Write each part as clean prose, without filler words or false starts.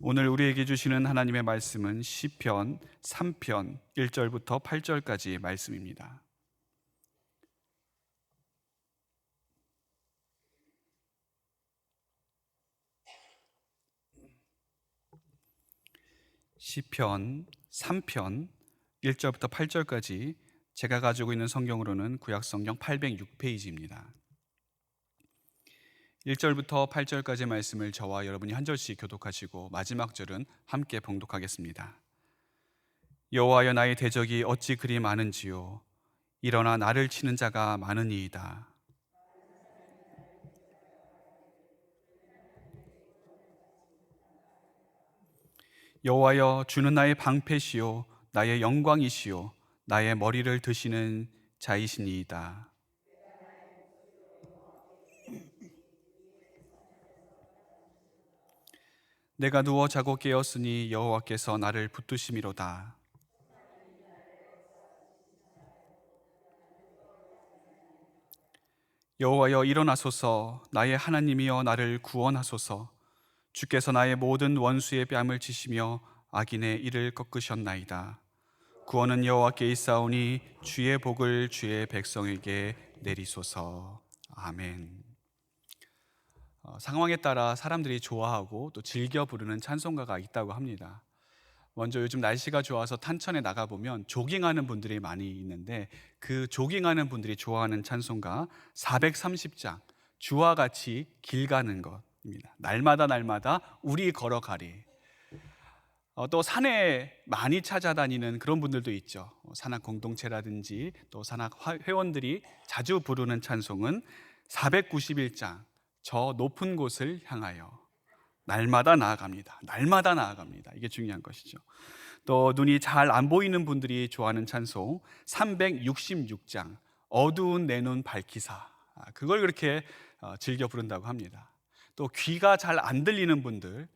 오늘 우리에게 주시는 하나님의 말씀은 시편 3편 1절부터 8절까지 말씀입니다. 시편 3편 1절부터 8절까지 제가 가지고 있는 성경으로는 구약성경 806페이지입니다. 1절부터 8절까지 말씀을 저와 여러분이 한 절씩 교독하시고 마지막 절은 함께 봉독하겠습니다. 여호와여, 나의 대적이 어찌 그리 많은지요. 일어나 나를 치는 자가 많으니이다. 여호와여, 주는 나의 방패시요 나의 영광이시요 나의 머리를 드시는 자이시니이다. 내가 누워 자고 깨었으니 여호와께서 나를 붙드심이로다. 여호와여, 일어나소서. 나의 하나님이여, 나를 구원하소서. 주께서 나의 모든 원수의 뺨을 치시며 악인의 이를 꺾으셨나이다. 구원은 여호와께 있사오니 주의 복을 주의 백성에게 내리소서. 아멘. 상황에 따라 사람들이 좋아하고 또 즐겨 부르는 찬송가가 있다고 합니다. 먼저 요즘 날씨가 좋아서 탄천에 나가보면 조깅하는 분들이 많이 있는데, 그 조깅하는 분들이 좋아하는 찬송가 430장 주와 같이 길 가는 것입니다. 날마다 우리 걸어가리. 또 산에 많이 찾아다니는 그런 분들도 있죠. 산악 공동체라든지 또 산악 회원들이 자주 부르는 찬송은 491장 저 높은 곳을 향하여. 날마다 나아갑니다. 날마다 나아갑니다. 이게 중요한 것이죠. 또 눈이 잘 안 보이는 분들이 좋아하는 찬송 366장 어두운 내 눈 밝히사. 그걸 그렇게 즐겨 부른다고 합니다. 또 귀가 잘 안 들리는 분들,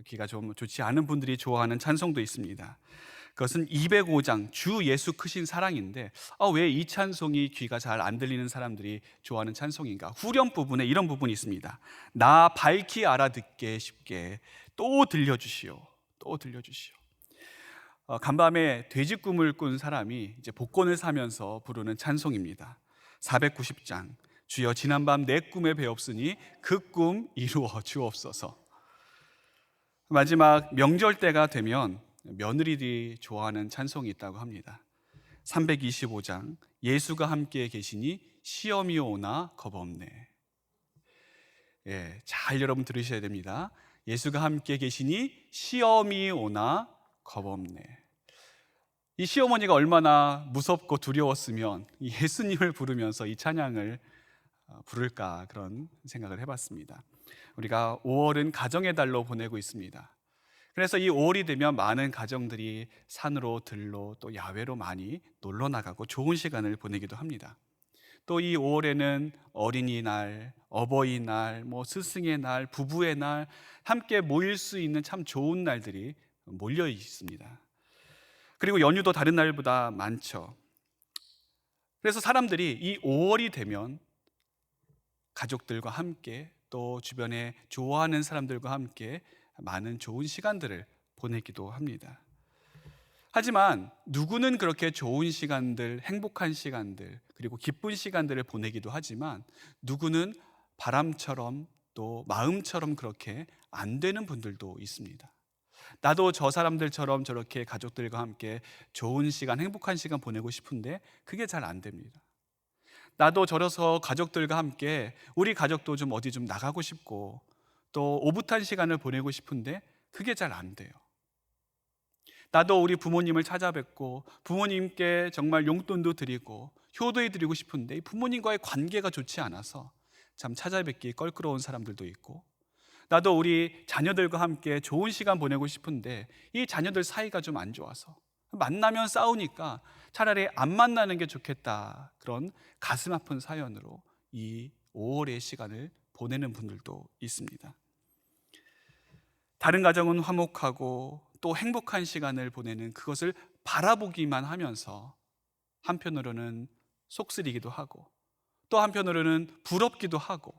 귀가 좀 좋지 않은 분들이 좋아하는 찬송도 있습니다. 그것은 205장 주 예수 크신 사랑인데, 왜 이 찬송이 귀가 잘 안 들리는 사람들이 좋아하는 찬송인가? 후렴 부분에 이런 부분이 있습니다. 나 밝히 알아듣게 쉽게 또 들려주시오. 또 들려주시오. 간밤에 돼지 꿈을 꾼 사람이 이제 복권을 사면서 부르는 찬송입니다. 490장 주여 지난밤 내 꿈에 배웠으니 그 꿈 이루어 주옵소서. 마지막 명절 때가 되면 며느리들이 좋아하는 찬송이 있다고 합니다. 325장 예수가 함께 계시니 시험이 오나 겁없네. 잘 여러분 들으셔야 됩니다. 예수가 함께 계시니 시험이 오나 겁없네. 이 시어머니가 얼마나 무섭고 두려웠으면 예수님을 부르면서 이 찬양을 부를까, 그런 생각을 해봤습니다. 우리가 5월은 가정의 달로 보내고 있습니다. 그래서 이 5월이 되면 많은 가정들이 산으로 들로 또 야외로 많이 놀러 나가고 좋은 시간을 보내기도 합니다. 또 이 5월에는 어린이날, 어버이날, 스승의 날, 부부의 날, 함께 모일 수 있는 참 좋은 날들이 몰려 있습니다. 그리고 연휴도 다른 날보다 많죠. 그래서 사람들이 이 5월이 되면 가족들과 함께 또 주변에 좋아하는 사람들과 함께 많은 좋은 시간들을 보내기도 합니다. 하지만 누구는 그렇게 좋은 시간들, 행복한 시간들, 그리고 기쁜 시간들을 보내기도 하지만 누구는 바람처럼 또 마음처럼 그렇게 안 되는 분들도 있습니다. 나도 저 사람들처럼 저렇게 가족들과 함께 좋은 시간, 행복한 시간 보내고 싶은데 그게 잘 안 됩니다. 나도 저래서 가족들과 함께 우리 가족도 좀 어디 좀 나가고 싶고 또 오붓한 시간을 보내고 싶은데 그게 잘 안 돼요. 나도 우리 부모님을 찾아뵙고 부모님께 정말 용돈도 드리고 효도해 드리고 싶은데 이 부모님과의 관계가 좋지 않아서 참 찾아뵙기 껄끄러운 사람들도 있고, 나도 우리 자녀들과 함께 좋은 시간 보내고 싶은데 이 자녀들 사이가 좀 안 좋아서 만나면 싸우니까 차라리 안 만나는 게 좋겠다, 그런 가슴 아픈 사연으로 이 5월의 시간을 보내는 분들도 있습니다. 다른 가정은 화목하고 또 행복한 시간을 보내는 그것을 바라보기만 하면서 한편으로는 속쓰리기도 하고 또 한편으로는 부럽기도 하고,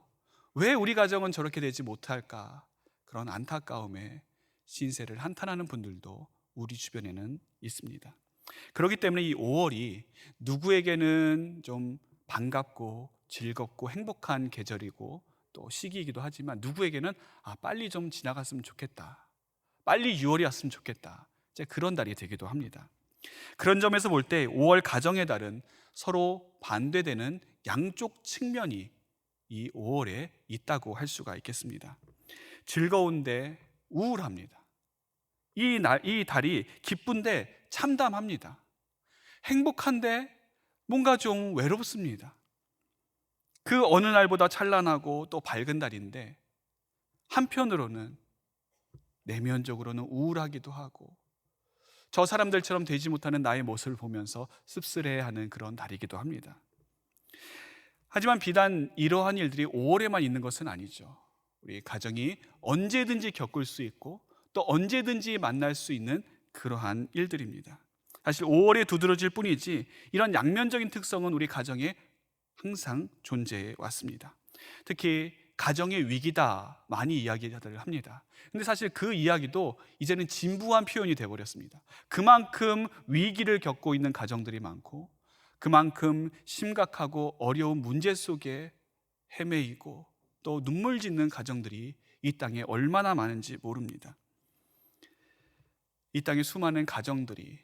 왜 우리 가정은 저렇게 되지 못할까, 그런 안타까움에 신세를 한탄하는 분들도 우리 주변에는 있습니다. 그렇기 때문에 이 5월이 누구에게는 좀 반갑고 즐겁고 행복한 계절이고 또 시기이기도 하지만 누구에게는 빨리 좀 지나갔으면 좋겠다, 빨리 6월이 왔으면 좋겠다, 이제 그런 달이 되기도 합니다. 그런 점에서 볼 때 5월 가정의 달은 서로 반대되는 양쪽 측면이 이 5월에 있다고 할 수가 있겠습니다. 즐거운데 우울합니다. 이 달이 기쁜데 참담합니다. 행복한데 뭔가 좀 외롭습니다. 그 어느 날보다 찬란하고 또 밝은 달인데 한편으로는 내면적으로는 우울하기도 하고 저 사람들처럼 되지 못하는 나의 모습을 보면서 씁쓸해하는 그런 달이기도 합니다. 하지만 비단 이러한 일들이 5월에만 있는 것은 아니죠. 우리 가정이 언제든지 겪을 수 있고 또 언제든지 만날 수 있는 그러한 일들입니다. 사실 5월에 두드러질 뿐이지 이런 양면적인 특성은 우리 가정에 항상 존재해 왔습니다. 특히 가정의 위기다 많이 이야기를 합니다. 근데 사실 그 이야기도 이제는 진부한 표현이 되어버렸습니다. 그만큼 위기를 겪고 있는 가정들이 많고 그만큼 심각하고 어려운 문제 속에 헤매이고 또 눈물 짓는 가정들이 이 땅에 얼마나 많은지 모릅니다. 이 땅의 수많은 가정들이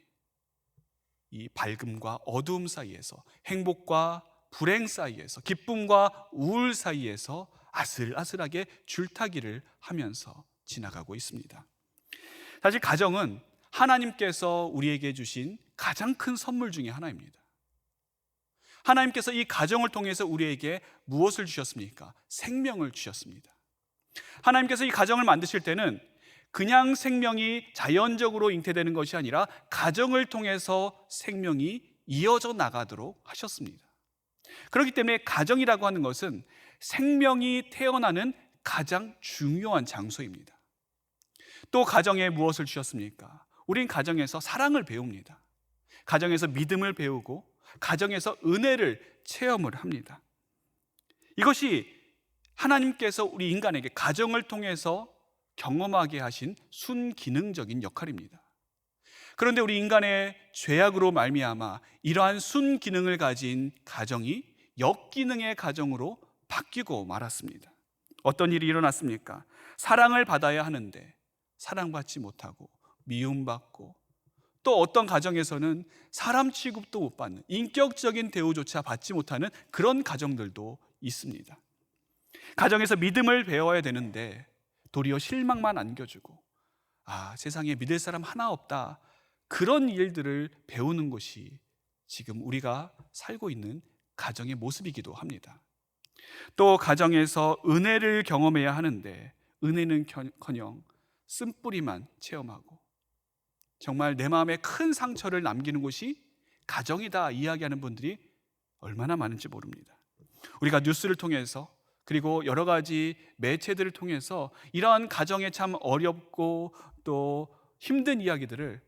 이 밝음과 어두움 사이에서, 행복과 불행 사이에서, 기쁨과 우울 사이에서 아슬아슬하게 줄타기를 하면서 지나가고 있습니다. 사실 가정은 하나님께서 우리에게 주신 가장 큰 선물 중에 하나입니다. 하나님께서 이 가정을 통해서 우리에게 무엇을 주셨습니까? 생명을 주셨습니다. 하나님께서 이 가정을 만드실 때는 그냥 생명이 자연적으로 잉태되는 것이 아니라 가정을 통해서 생명이 이어져 나가도록 하셨습니다. 그렇기 때문에 가정이라고 하는 것은 생명이 태어나는 가장 중요한 장소입니다. 또 가정에 무엇을 주셨습니까? 우린 가정에서 사랑을 배웁니다. 가정에서 믿음을 배우고 가정에서 은혜를 체험을 합니다. 이것이 하나님께서 우리 인간에게 가정을 통해서 경험하게 하신 순기능적인 역할입니다. 그런데 우리 인간의 죄악으로 말미암아 이러한 순기능을 가진 가정이 역기능의 가정으로 바뀌고 말았습니다. 어떤 일이 일어났습니까? 사랑을 받아야 하는데 사랑받지 못하고 미움받고 또 어떤 가정에서는 사람 취급도 못 받는, 인격적인 대우조차 받지 못하는 그런 가정들도 있습니다. 가정에서 믿음을 배워야 되는데 도리어 실망만 안겨주고 세상에 믿을 사람 하나 없다, 그런 일들을 배우는 것이 지금 우리가 살고 있는 가정의 모습이기도 합니다. 또 가정에서 은혜를 경험해야 하는데 은혜는커녕 쓴뿌리만 체험하고 정말 내 마음에 큰 상처를 남기는 곳이 가정이다 이야기하는 분들이 얼마나 많은지 모릅니다. 우리가 뉴스를 통해서 그리고 여러 가지 매체들을 통해서 이러한 가정에 참 어렵고 또 힘든 이야기들을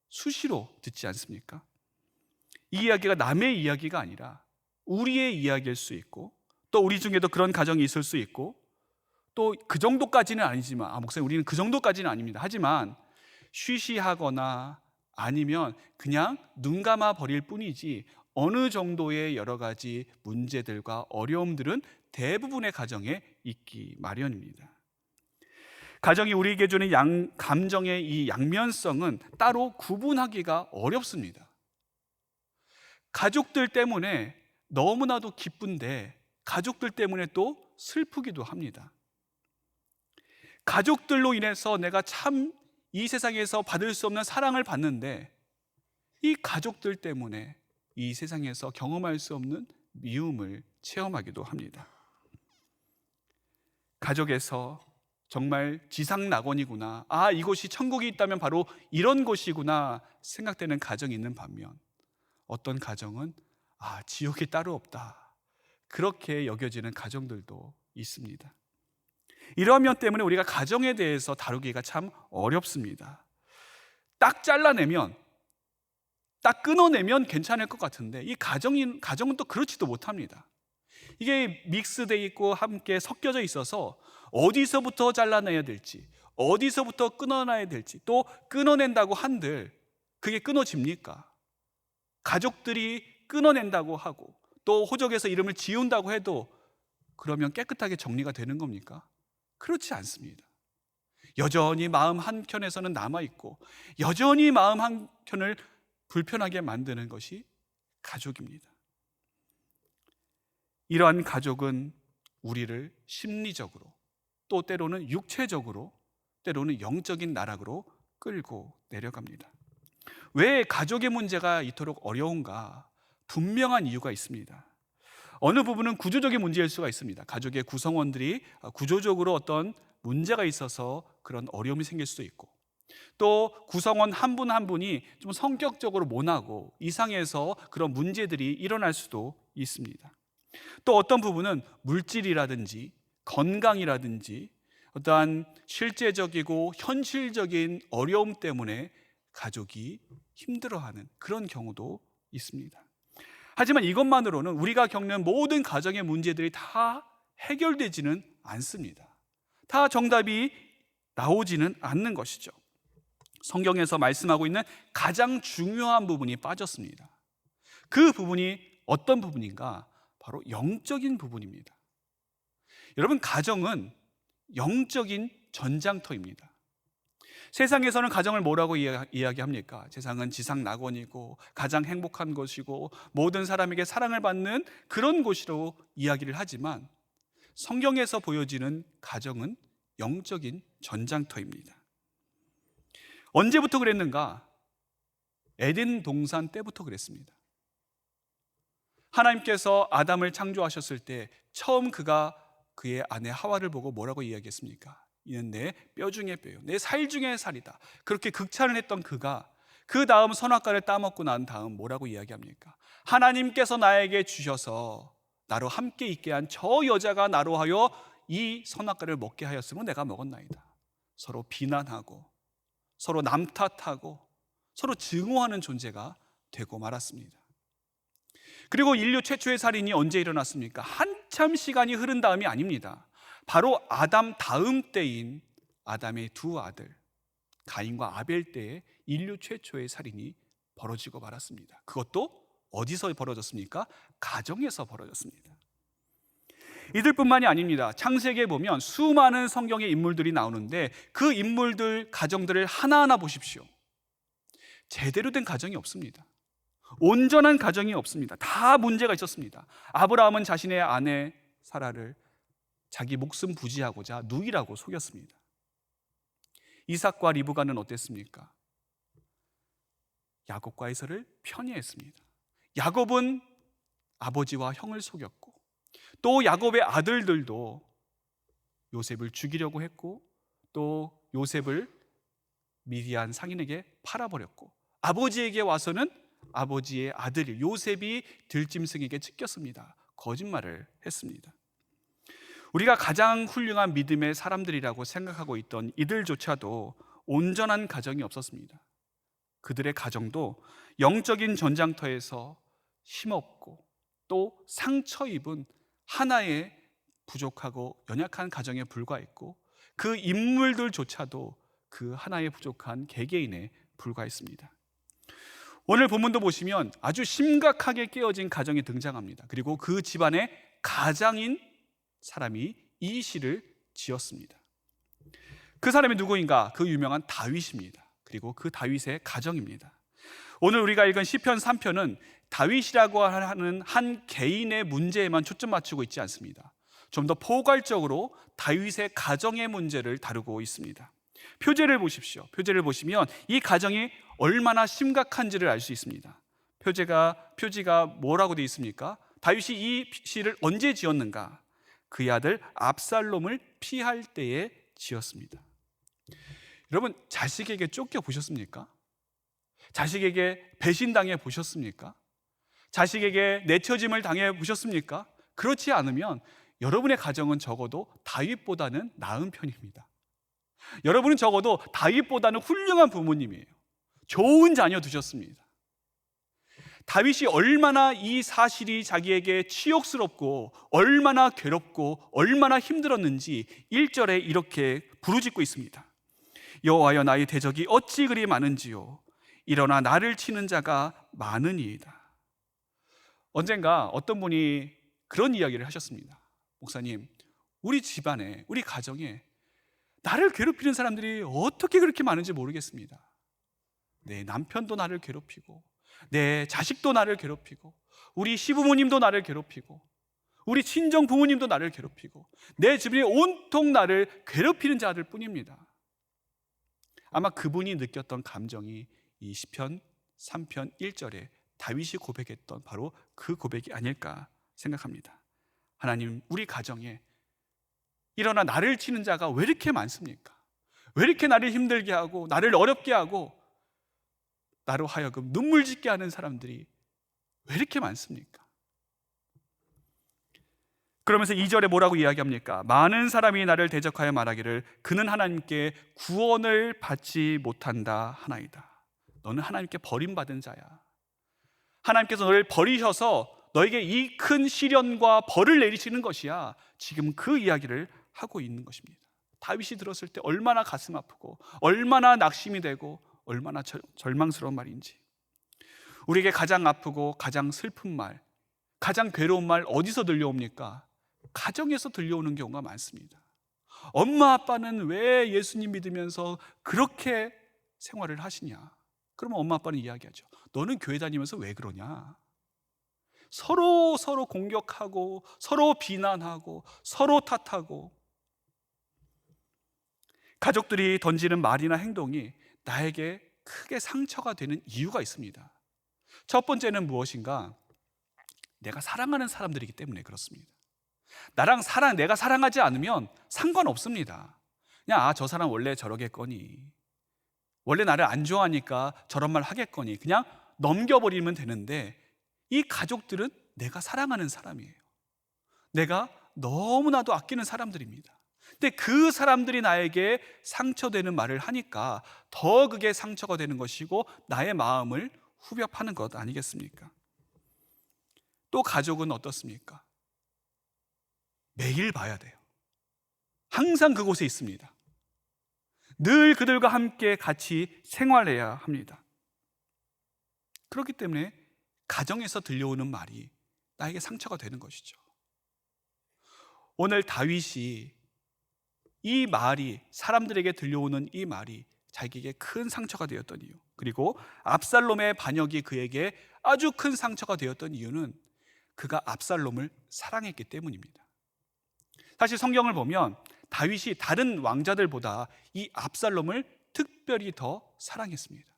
수시로 듣지 않습니까? 이 이야기가 남의 이야기가 아니라 우리의 이야기일 수 있고 또 우리 중에도 그런 가정이 있을 수 있고 또 그 정도까지는 아니지만 목사님 우리는 그 정도까지는 아닙니다. 하지만 쉬쉬하거나 아니면 그냥 눈 감아 버릴 뿐이지 어느 정도의 여러 가지 문제들과 어려움들은 대부분의 가정에 있기 마련입니다. 가정이 우리에게 주는 감정의 이 양면성은 따로 구분하기가 어렵습니다. 가족들 때문에 너무나도 기쁜데 가족들 때문에 또 슬프기도 합니다. 가족들로 인해서 내가 참 이 세상에서 받을 수 없는 사랑을 받는데 이 가족들 때문에 이 세상에서 경험할 수 없는 미움을 체험하기도 합니다. 가족에서 정말 지상낙원이구나, 이곳이 천국이 있다면 바로 이런 곳이구나 생각되는 가정이 있는 반면 어떤 가정은 지옥이 따로 없다 그렇게 여겨지는 가정들도 있습니다. 이러한 면 때문에 우리가 가정에 대해서 다루기가 참 어렵습니다. 딱 잘라내면, 딱 끊어내면 괜찮을 것 같은데 이 가정은 또 그렇지도 못합니다. 이게 믹스되어 있고 함께 섞여져 있어서 어디서부터 잘라내야 될지, 어디서부터 끊어놔야 될지, 또 끊어낸다고 한들 그게 끊어집니까? 가족들이 끊어낸다고 하고 또 호적에서 이름을 지운다고 해도 그러면 깨끗하게 정리가 되는 겁니까? 그렇지 않습니다. 여전히 마음 한켠에서는 남아있고 여전히 마음 한켠을 불편하게 만드는 것이 가족입니다. 이러한 가족은 우리를 심리적으로, 또 때로는 육체적으로, 때로는 영적인 나락으로 끌고 내려갑니다. 왜 가족의 문제가 이토록 어려운가? 분명한 이유가 있습니다. 어느 부분은 구조적인 문제일 수가 있습니다. 가족의 구성원들이 구조적으로 어떤 문제가 있어서 그런 어려움이 생길 수도 있고, 또 구성원 한 분 한 분이 좀 성격적으로 모나고 이상해서 그런 문제들이 일어날 수도 있습니다. 또 어떤 부분은 물질이라든지 건강이라든지 어떠한 실제적이고 현실적인 어려움 때문에 가족이 힘들어하는 그런 경우도 있습니다. 하지만 이것만으로는 우리가 겪는 모든 가정의 문제들이 다 해결되지는 않습니다. 다 정답이 나오지는 않는 것이죠. 성경에서 말씀하고 있는 가장 중요한 부분이 빠졌습니다. 그 부분이 어떤 부분인가? 바로 영적인 부분입니다. 여러분, 가정은 영적인 전장터입니다. 세상에서는 가정을 뭐라고 이야기합니까? 세상은 지상 낙원이고 가장 행복한 곳이고 모든 사람에게 사랑을 받는 그런 곳이라고 이야기를 하지만 성경에서 보여지는 가정은 영적인 전장터입니다. 언제부터 그랬는가? 에덴 동산 때부터 그랬습니다. 하나님께서 아담을 창조하셨을 때 처음 그가 그의 아내 하와를 보고 뭐라고 이야기했습니까? 이는 내 뼈 중에 뼈요, 내 살 중에 살이다. 그렇게 극찬을 했던 그가 그 다음 선악과를 따먹고 난 다음 뭐라고 이야기합니까? 하나님께서 나에게 주셔서 나로 함께 있게 한 저 여자가 나로 하여 이 선악과를 먹게 하였으므로 내가 먹었나이다. 서로 비난하고 서로 남 탓하고 서로 증오하는 존재가 되고 말았습니다. 그리고 인류 최초의 살인이 언제 일어났습니까? 한참 시간이 흐른 다음이 아닙니다. 바로 아담 다음 때인 아담의 두 아들 가인과 아벨 때에 인류 최초의 살인이 벌어지고 말았습니다. 그것도 어디서 벌어졌습니까? 가정에서 벌어졌습니다. 이들뿐만이 아닙니다. 창세기에 보면 수많은 성경의 인물들이 나오는데 그 인물들 가정들을 하나하나 보십시오. 제대로 된 가정이 없습니다. 온전한 가정이 없습니다. 다 문제가 있었습니다. 아브라함은 자신의 아내 사라를 자기 목숨 부지하고자 누이라고 속였습니다. 이삭과 리브가는 어땠습니까? 야곱과 에서를 편애했습니다. 야곱은 아버지와 형을 속였고 또 야곱의 아들들도 요셉을 죽이려고 했고 또 요셉을 미디안 상인에게 팔아버렸고 아버지에게 와서는 아버지의 아들 요셉이 들짐승에게 찢겼습니다. 거짓말을 했습니다. 우리가 가장 훌륭한 믿음의 사람들이라고 생각하고 있던 이들조차도 온전한 가정이 없었습니다. 그들의 가정도 영적인 전장터에서 힘없고 또 상처 입은 하나의 부족하고 연약한 가정에 불과했고 그 인물들조차도 그 하나의 부족한 개개인에 불과했습니다. 오늘 본문도 보시면 아주 심각하게 깨어진 가정이 등장합니다. 그리고 그 집안의 가장인 사람이 이 시를 지었습니다. 그 사람이 누구인가? 그 유명한 다윗입니다. 그리고 그 다윗의 가정입니다. 오늘 우리가 읽은 시편 3편은 다윗이라고 하는 한 개인의 문제에만 초점 맞추고 있지 않습니다. 좀 더 포괄적으로 다윗의 가정의 문제를 다루고 있습니다. 표제를 보십시오. 표제를 보시면 이 가정이 얼마나 심각한지를 알 수 있습니다. 표지가 뭐라고 되어 있습니까? 다윗이 이 시를 언제 지었는가? 그의 아들 압살롬을 피할 때에 지었습니다. 여러분, 자식에게 쫓겨 보셨습니까? 자식에게 배신당해 보셨습니까? 자식에게 내쳐짐을 당해 보셨습니까? 그렇지 않으면 여러분의 가정은 적어도 다윗보다는 나은 편입니다. 여러분은 적어도 다윗보다는 훌륭한 부모님이에요. 좋은 자녀 두셨습니다. 다윗이 얼마나 이 사실이 자기에게 치욕스럽고 얼마나 괴롭고 얼마나 힘들었는지 1절에 이렇게 부르짖고 있습니다. 여호와여, 나의 대적이 어찌 그리 많은지요. 일어나 나를 치는 자가 많으니이다. 언젠가 어떤 분이 그런 이야기를 하셨습니다. 목사님, 우리 집안에, 우리 가정에 나를 괴롭히는 사람들이 어떻게 그렇게 많은지 모르겠습니다. 내 남편도 나를 괴롭히고, 내 자식도 나를 괴롭히고, 우리 시부모님도 나를 괴롭히고, 우리 친정 부모님도 나를 괴롭히고, 내 주변에 온통 나를 괴롭히는 자들 뿐입니다. 아마 그분이 느꼈던 감정이 이 시편 3편 1절에 다윗이 고백했던 바로 그 고백이 아닐까 생각합니다. 하나님, 우리 가정에 일어나 나를 치는 자가 왜 이렇게 많습니까? 왜 이렇게 나를 힘들게 하고 나를 어렵게 하고 나로 하여금 눈물 짓게 하는 사람들이 왜 이렇게 많습니까? 그러면서 2절에 뭐라고 이야기합니까? 많은 사람이 나를 대적하여 말하기를 그는 하나님께 구원을 받지 못한다 하나이다. 너는 하나님께 버림받은 자야. 하나님께서 너를 버리셔서 너에게 이 큰 시련과 벌을 내리시는 것이야. 지금 그 이야기를 하고 있는 것입니다. 다윗이 들었을 때 얼마나 가슴 아프고 얼마나 낙심이 되고 얼마나 절망스러운 말인지. 우리에게 가장 아프고 가장 슬픈 말, 가장 괴로운 말 어디서 들려옵니까? 가정에서 들려오는 경우가 많습니다. 엄마 아빠는 왜 예수님 믿으면서 그렇게 생활을 하시냐? 그러면 엄마 아빠는 이야기하죠. 너는 교회 다니면서 왜 그러냐? 서로 공격하고 서로 비난하고 서로 탓하고, 가족들이 던지는 말이나 행동이 나에게 크게 상처가 되는 이유가 있습니다. 첫 번째는 무엇인가? 내가 사랑하는 사람들이기 때문에 그렇습니다. 내가 사랑하지 않으면 상관없습니다. 그냥 저 사람 원래 저러겠거니, 원래 나를 안 좋아하니까 저런 말 하겠거니, 그냥 넘겨버리면 되는데, 이 가족들은 내가 사랑하는 사람이에요. 내가 너무나도 아끼는 사람들입니다. 근데 그 사람들이 나에게 상처되는 말을 하니까 더 그게 상처가 되는 것이고 나의 마음을 후벼 파는 것 아니겠습니까? 또 가족은 어떻습니까? 매일 봐야 돼요. 항상 그곳에 있습니다. 늘 그들과 함께 같이 생활해야 합니다. 그렇기 때문에 가정에서 들려오는 말이 나에게 상처가 되는 것이죠. 오늘 다윗이 이 말이, 사람들에게 들려오는 이 말이 자기에게 큰 상처가 되었던 이유, 그리고 압살롬의 반역이 그에게 아주 큰 상처가 되었던 이유는 그가 압살롬을 사랑했기 때문입니다. 사실 성경을 보면 다윗이 다른 왕자들보다 이 압살롬을 특별히 더 사랑했습니다.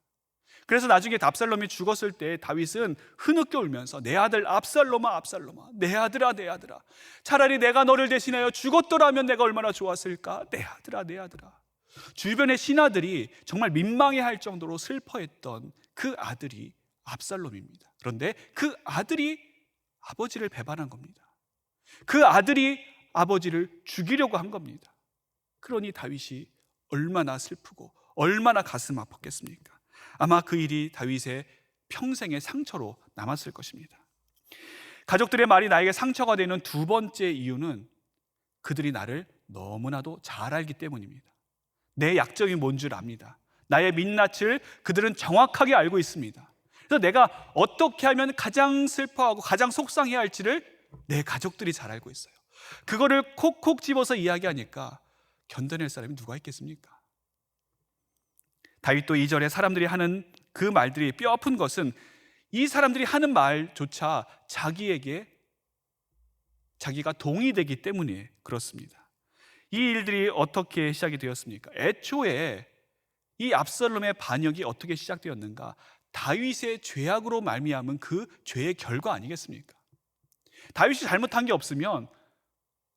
그래서 나중에 압살롬이 죽었을 때 다윗은 흐느껴 울면서 내 아들 압살롬아, 압살롬아, 내 아들아, 내 아들아, 차라리 내가 너를 대신하여 죽었더라면 내가 얼마나 좋았을까, 내 아들아, 내 아들아. 주변의 신하들이 정말 민망해할 정도로 슬퍼했던 그 아들이 압살롬입니다. 그런데 그 아들이 아버지를 배반한 겁니다. 그 아들이 아버지를 죽이려고 한 겁니다. 그러니 다윗이 얼마나 슬프고 얼마나 가슴 아팠겠습니까? 아마 그 일이 다윗의 평생의 상처로 남았을 것입니다. 가족들의 말이 나에게 상처가 되는 두 번째 이유는 그들이 나를 너무나도 잘 알기 때문입니다. 내 약점이 뭔 줄 압니다. 나의 민낯을 그들은 정확하게 알고 있습니다. 그래서 내가 어떻게 하면 가장 슬퍼하고 가장 속상해야 할지를 내 가족들이 잘 알고 있어요. 그거를 콕콕 집어서 이야기하니까 견뎌낼 사람이 누가 있겠습니까? 다윗도 2절에 사람들이 하는 그 말들이 뼈아픈 것은 이 사람들이 하는 말조차 자기가 동의되기 때문에 그렇습니다. 이 일들이 어떻게 시작이 되었습니까? 애초에 이 압살롬의 반역이 어떻게 시작되었는가? 다윗의 죄악으로 말미암은 그 죄의 결과 아니겠습니까? 다윗이 잘못한 게 없으면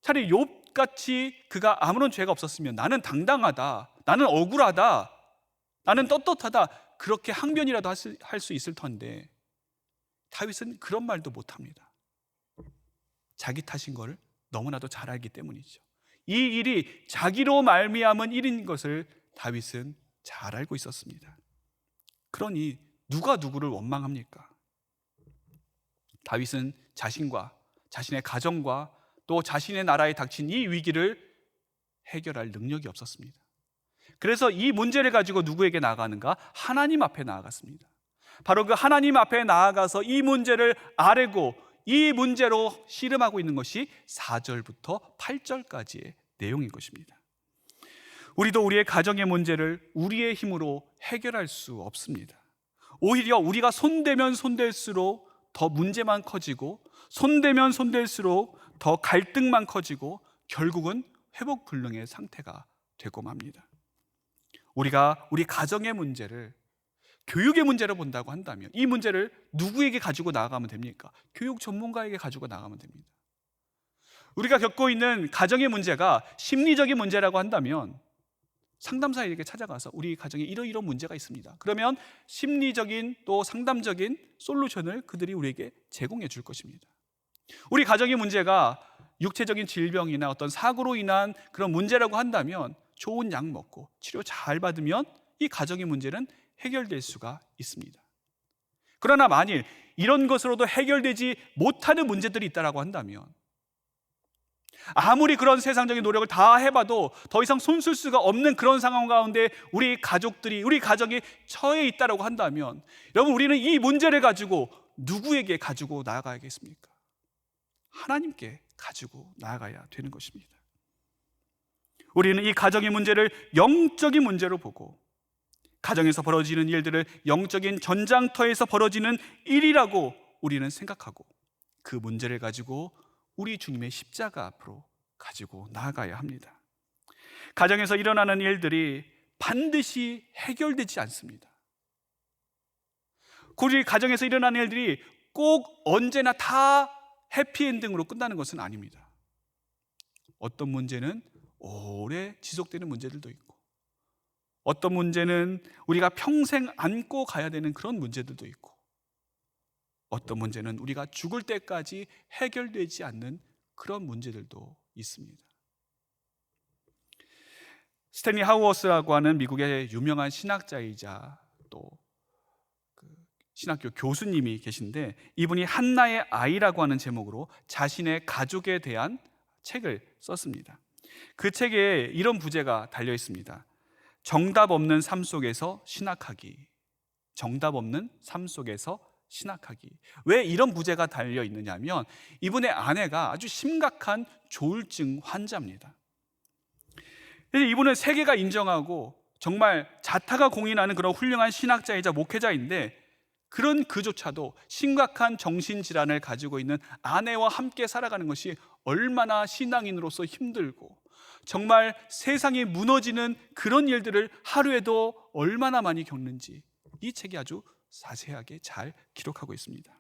차라리 욥같이 그가 아무런 죄가 없었으면 나는 당당하다, 나는 억울하다, 나는 떳떳하다, 그렇게 항변이라도 할 수 있을 텐데 다윗은 그런 말도 못합니다. 자기 탓인 걸 너무나도 잘 알기 때문이죠. 이 일이 자기로 말미암은 일인 것을 다윗은 잘 알고 있었습니다. 그러니 누가 누구를 원망합니까? 다윗은 자신과 자신의 가정과 또 자신의 나라에 닥친 이 위기를 해결할 능력이 없었습니다. 그래서 이 문제를 가지고 누구에게 나아가는가? 하나님 앞에 나아갔습니다. 바로 그 하나님 앞에 나아가서 이 문제를 아뢰고 이 문제로 씨름하고 있는 것이 4절부터 8절까지의 내용인 것입니다. 우리도 우리의 가정의 문제를 우리의 힘으로 해결할 수 없습니다. 오히려 우리가 손대면 손댈수록 더 문제만 커지고, 손대면 손댈수록 더 갈등만 커지고, 결국은 회복불능의 상태가 되고 맙니다. 우리가 우리 가정의 문제를 교육의 문제로 본다고 한다면 이 문제를 누구에게 가지고 나아가면 됩니까? 교육 전문가에게 가지고 나가면 됩니다. 우리가 겪고 있는 가정의 문제가 심리적인 문제라고 한다면 상담사에게 찾아가서 우리 가정에 이러이러한 문제가 있습니다. 그러면 심리적인 또 상담적인 솔루션을 그들이 우리에게 제공해 줄 것입니다. 우리 가정의 문제가 육체적인 질병이나 어떤 사고로 인한 그런 문제라고 한다면 좋은 약 먹고 치료 잘 받으면 이 가정의 문제는 해결될 수가 있습니다. 그러나 만일 이런 것으로도 해결되지 못하는 문제들이 있다고 한다면, 아무리 그런 세상적인 노력을 다 해봐도 더 이상 손쓸 수가 없는 그런 상황 가운데 우리 가족들이, 우리 가정이 처해 있다고 한다면, 여러분, 우리는 이 문제를 가지고 누구에게 가지고 나아가야겠습니까? 하나님께 가지고 나아가야 되는 것입니다. 우리는 이 가정의 문제를 영적인 문제로 보고, 가정에서 벌어지는 일들을 영적인 전장터에서 벌어지는 일이라고 우리는 생각하고, 그 문제를 가지고 우리 주님의 십자가 앞으로 가지고 나아가야 합니다. 가정에서 일어나는 일들이 반드시 해결되지 않습니다. 우리 가정에서 일어나는 일들이 꼭 언제나 다 해피엔딩으로 끝나는 것은 아닙니다. 어떤 문제는 오래 지속되는 문제들도 있고, 어떤 문제는 우리가 평생 안고 가야 되는 그런 문제들도 있고, 어떤 문제는 우리가 죽을 때까지 해결되지 않는 그런 문제들도 있습니다. 스탠리 하우어스라고 하는 미국의 유명한 신학자이자 또 신학교 교수님이 계신데, 이분이 한나의 아이라고 하는 제목으로 자신의 가족에 대한 책을 썼습니다. 그 책에 이런 부제가 달려 있습니다. 정답 없는 삶 속에서 신학하기. 정답 없는 삶 속에서 신학하기. 왜 이런 부제가 달려 있느냐면, 이분의 아내가 아주 심각한 조울증 환자입니다. 이분은 세계가 인정하고 정말 자타가 공인하는 그런 훌륭한 신학자이자 목회자인데, 그런 그조차도 심각한 정신질환을 가지고 있는 아내와 함께 살아가는 것이 얼마나 신앙인으로서 힘들고, 정말 세상이 무너지는 그런 일들을 하루에도 얼마나 많이 겪는지 이 책이 아주 자세하게 잘 기록하고 있습니다.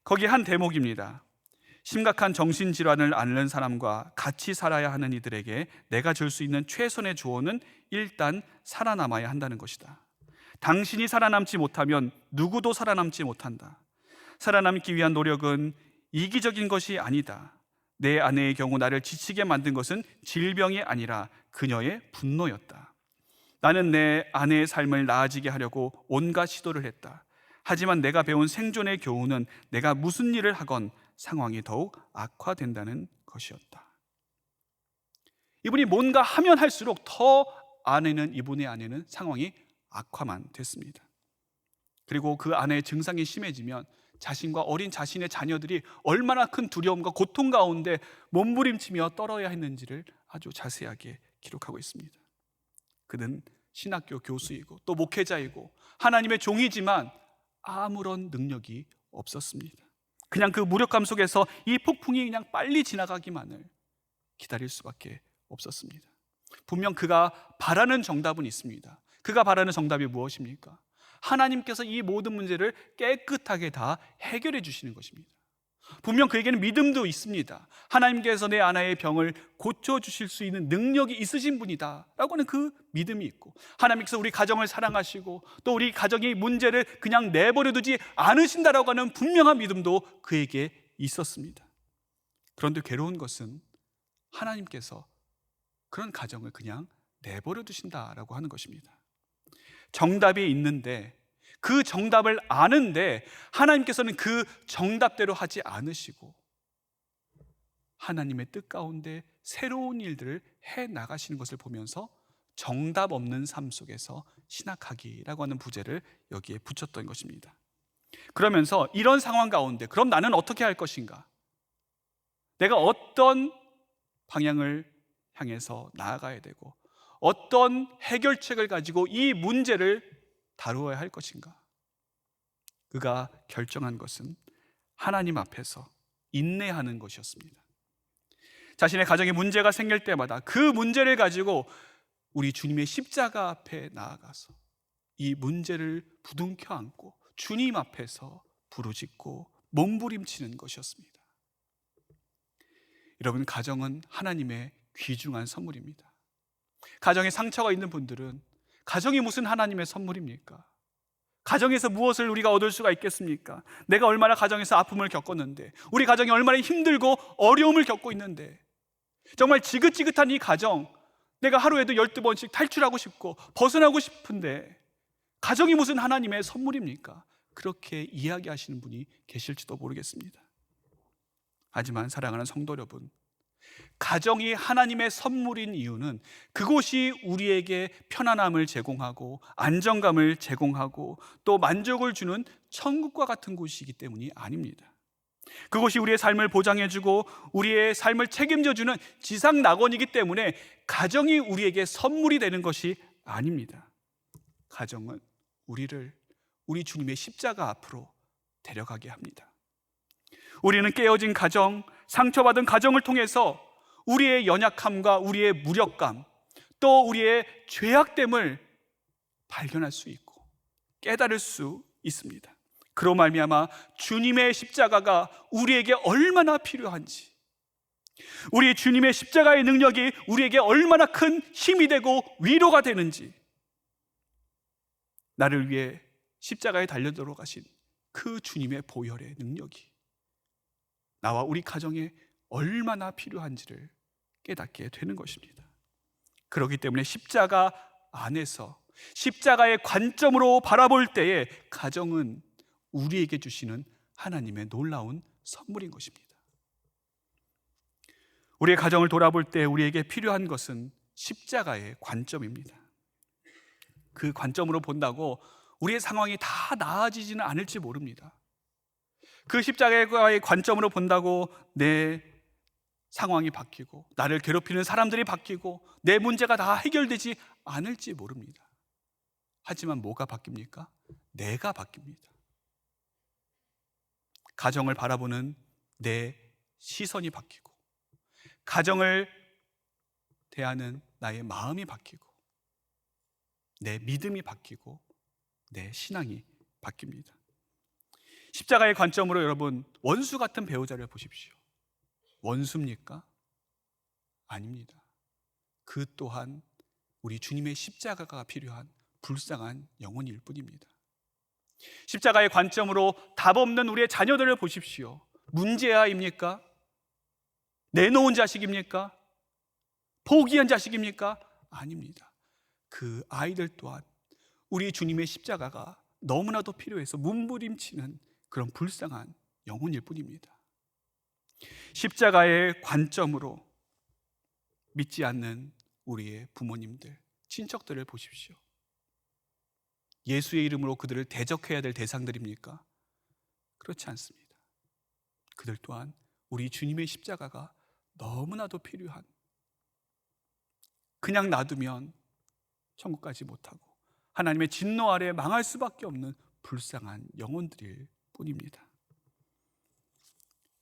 거기 한 대목입니다. 심각한 정신질환을 앓는 사람과 같이 살아야 하는 이들에게 내가 줄 수 있는 최선의 조언은 일단 살아남아야 한다는 것이다. 당신이 살아남지 못하면 누구도 살아남지 못한다. 살아남기 위한 노력은 이기적인 것이 아니다. 내 아내의 경우 나를 지치게 만든 것은 질병이 아니라 그녀의 분노였다. 나는 내 아내의 삶을 나아지게 하려고 온갖 시도를 했다. 하지만 내가 배운 생존의 교훈은 내가 무슨 일을 하건 상황이 더욱 악화된다는 것이었다. 이분이 뭔가 하면 할수록 더 이분의 아내는 상황이 악화만 됐습니다. 그리고 그 아내의 증상이 심해지면 자신과 어린 자신의 자녀들이 얼마나 큰 두려움과 고통 가운데 몸부림치며 떨어야 했는지를 아주 자세하게 기록하고 있습니다. 그는 신학교 교수이고 또 목회자이고 하나님의 종이지만 아무런 능력이 없었습니다. 그냥 그 무력감 속에서 이 폭풍이 그냥 빨리 지나가기만을 기다릴 수밖에 없었습니다. 분명 그가 바라는 정답은 있습니다. 그가 바라는 정답이 무엇입니까? 하나님께서 이 모든 문제를 깨끗하게 다 해결해 주시는 것입니다. 분명 그에게는 믿음도 있습니다. 하나님께서 내 아내의 병을 고쳐주실 수 있는 능력이 있으신 분이다 라고 하는 그 믿음이 있고, 하나님께서 우리 가정을 사랑하시고 또 우리 가정의 문제를 그냥 내버려 두지 않으신다라고 하는 분명한 믿음도 그에게 있었습니다. 그런데 괴로운 것은 하나님께서 그런 가정을 그냥 내버려 두신다라고 하는 것입니다. 정답이 있는데, 그 정답을 아는데 하나님께서는 그 정답대로 하지 않으시고 하나님의 뜻 가운데 새로운 일들을 해 나가시는 것을 보면서 정답 없는 삶 속에서 신학하기라고 하는 부제를 여기에 붙였던 것입니다. 그러면서 이런 상황 가운데 그럼 나는 어떻게 할 것인가? 내가 어떤 방향을 향해서 나아가야 되고 어떤 해결책을 가지고 이 문제를 다루어야 할 것인가? 그가 결정한 것은 하나님 앞에서 인내하는 것이었습니다. 자신의 가정에 문제가 생길 때마다 그 문제를 가지고 우리 주님의 십자가 앞에 나아가서 이 문제를 부둥켜 안고 주님 앞에서 부르짖고 몸부림치는 것이었습니다. 여러분, 가정은 하나님의 귀중한 선물입니다. 가정에 상처가 있는 분들은 가정이 무슨 하나님의 선물입니까? 가정에서 무엇을 우리가 얻을 수가 있겠습니까? 내가 얼마나 가정에서 아픔을 겪었는데, 우리 가정이 얼마나 힘들고 어려움을 겪고 있는데, 정말 지긋지긋한 이 가정, 내가 하루에도 12번씩 탈출하고 싶고 벗어나고 싶은데 가정이 무슨 하나님의 선물입니까? 그렇게 이야기하시는 분이 계실지도 모르겠습니다. 하지만 사랑하는 성도 여러분, 가정이 하나님의 선물인 이유는 그곳이 우리에게 편안함을 제공하고 안정감을 제공하고 또 만족을 주는 천국과 같은 곳이기 때문이 아닙니다. 그곳이 우리의 삶을 보장해주고 우리의 삶을 책임져주는 지상 낙원이기 때문에 가정이 우리에게 선물이 되는 것이 아닙니다. 가정은 우리를 우리 주님의 십자가 앞으로 데려가게 합니다. 우리는 깨어진 가정, 상처받은 가정을 통해서 우리의 연약함과 우리의 무력감, 또 우리의 죄악됨을 발견할 수 있고 깨달을 수 있습니다. 그로 말미암아 주님의 십자가가 우리에게 얼마나 필요한지, 우리 주님의 십자가의 능력이 우리에게 얼마나 큰 힘이 되고 위로가 되는지, 나를 위해 십자가에 달려 들어가신 그 주님의 보혈의 능력이 나와 우리 가정에 얼마나 필요한지를 깨닫게 되는 것입니다. 그렇기 때문에 십자가 안에서 십자가의 관점으로 바라볼 때에 가정은 우리에게 주시는 하나님의 놀라운 선물인 것입니다. 우리의 가정을 돌아볼 때 우리에게 필요한 것은 십자가의 관점입니다. 그 관점으로 본다고 우리의 상황이 다 나아지지는 않을지 모릅니다. 그 십자가의 관점으로 본다고 내 상황이 바뀌고 나를 괴롭히는 사람들이 바뀌고 내 문제가 다 해결되지 않을지 모릅니다. 하지만 뭐가 바뀝니까? 내가 바뀝니다. 가정을 바라보는 내 시선이 바뀌고 가정을 대하는 나의 마음이 바뀌고 내 믿음이 바뀌고 내 신앙이 바뀝니다. 십자가의 관점으로 여러분, 원수 같은 배우자를 보십시오. 원수입니까? 아닙니다. 그 또한 우리 주님의 십자가가 필요한 불쌍한 영혼일 뿐입니다. 십자가의 관점으로 답 없는 우리의 자녀들을 보십시오. 문제아입니까? 내놓은 자식입니까? 포기한 자식입니까? 아닙니다. 그 아이들 또한 우리 주님의 십자가가 너무나도 필요해서 몸부림치는 그런 불쌍한 영혼일 뿐입니다. 십자가의 관점으로 믿지 않는 우리의 부모님들, 친척들을 보십시오. 예수의 이름으로 그들을 대적해야 될 대상들입니까? 그렇지 않습니다. 그들 또한 우리 주님의 십자가가 너무나도 필요한, 그냥 놔두면 천국 가지 못하고 하나님의 진노 아래 망할 수밖에 없는 불쌍한 영혼들일 뿐입니다.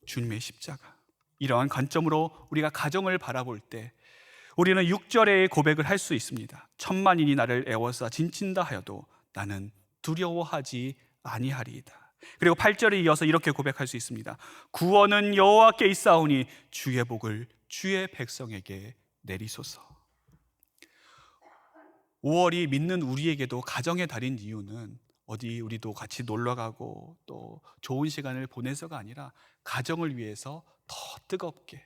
주님의 십자가, 이러한 관점으로 우리가 가정을 바라볼 때 우리는 6절의 고백을 할 수 있습니다. 천만인이 나를 애워싸 진친다 하여도 나는 두려워하지 아니하리이다. 그리고 8절에 이어서 이렇게 고백할 수 있습니다. 구원은 여호와께 있사오니 주의 복을 주의 백성에게 내리소서. 5월이 믿는 우리에게도 가정의 달인 이유는 어디 우리도 같이 놀러가고 또 좋은 시간을 보내서가 아니라 가정을 위해서 더 뜨겁게,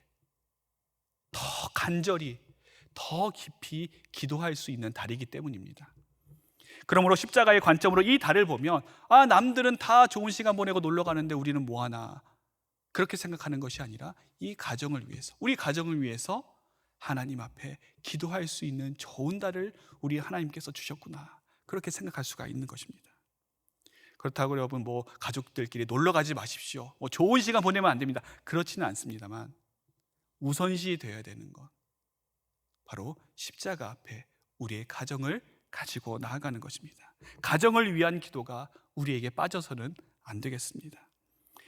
더 간절히, 더 깊이 기도할 수 있는 달이기 때문입니다. 그러므로 십자가의 관점으로 이 달을 보면 남들은 다 좋은 시간 보내고 놀러 가는데 우리는 뭐하나, 그렇게 생각하는 것이 아니라 이 가정을 위해서, 우리 가정을 위해서 하나님 앞에 기도할 수 있는 좋은 달을 우리 하나님께서 주셨구나, 그렇게 생각할 수가 있는 것입니다. 그렇다고 여러분 가족들끼리 놀러 가지 마십시오, 좋은 시간 보내면 안 됩니다, 그렇지는 않습니다만 우선시 되어야 되는 것, 바로 십자가 앞에 우리의 가정을 가지고 나아가는 것입니다. 가정을 위한 기도가 우리에게 빠져서는 안 되겠습니다.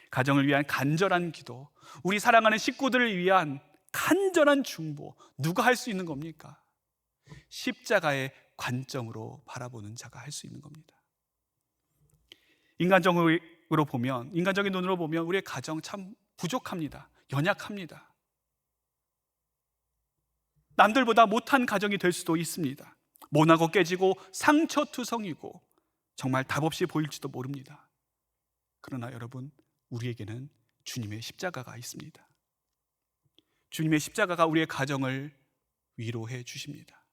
가정을 위한 간절한 기도, 우리 사랑하는 식구들을 위한 간절한 중보, 누가 할 수 있는 겁니까? 십자가의 관점으로 바라보는 자가 할 수 있는 겁니다. 인간적으로 보면, 인간적인 눈으로 보면 우리의 가정 참 부족합니다. 연약합니다. 남들보다 못한 가정이 될 수도 있습니다. 모나고 깨지고 상처투성이고 정말 답 없이 보일지도 모릅니다. 그러나 여러분, 우리에게는 주님의 십자가가 있습니다. 주님의 십자가가 우리의 가정을 위로해 주십니다.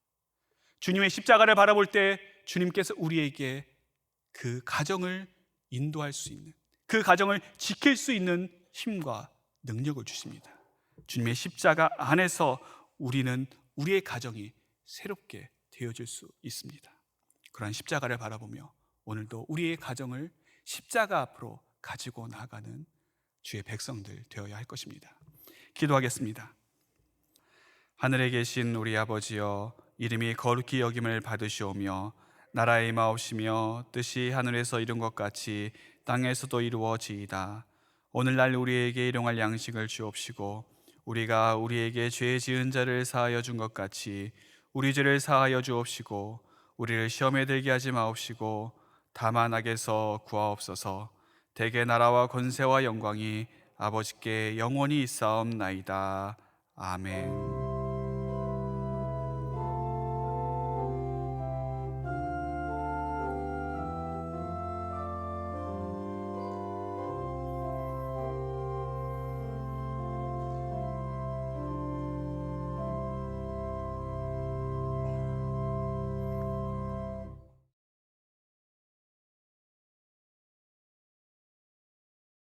주님의 십자가를 바라볼 때 주님께서 우리에게 그 가정을 인도할 수 있는, 그 가정을 지킬 수 있는 힘과 능력을 주십니다. 주님의 십자가 안에서 우리는, 우리의 가정이 새롭게 되어질 수 있습니다. 그러한 십자가를 바라보며 오늘도 우리의 가정을 십자가 앞으로 가지고 나아가는 주의 백성들 되어야 할 것입니다. 기도하겠습니다. 하늘에 계신 우리 아버지여, 이름이 거룩히 여김을 받으시오며 나라의 임하옵시며 뜻이 하늘에서 이룬 것 같이 땅에서도 이루어지이다. 오늘날 우리에게 일용할 양식을 주옵시고 우리가 우리에게 죄 지은 자를 사하여 준 것 같이 우리 죄를 사하여 주옵시고 우리를 시험에 들게 하지 마옵시고 다만 악에서 구하옵소서. 대개 나라와 권세와 영광이 아버지께 영원히 있사옵나이다. 아멘.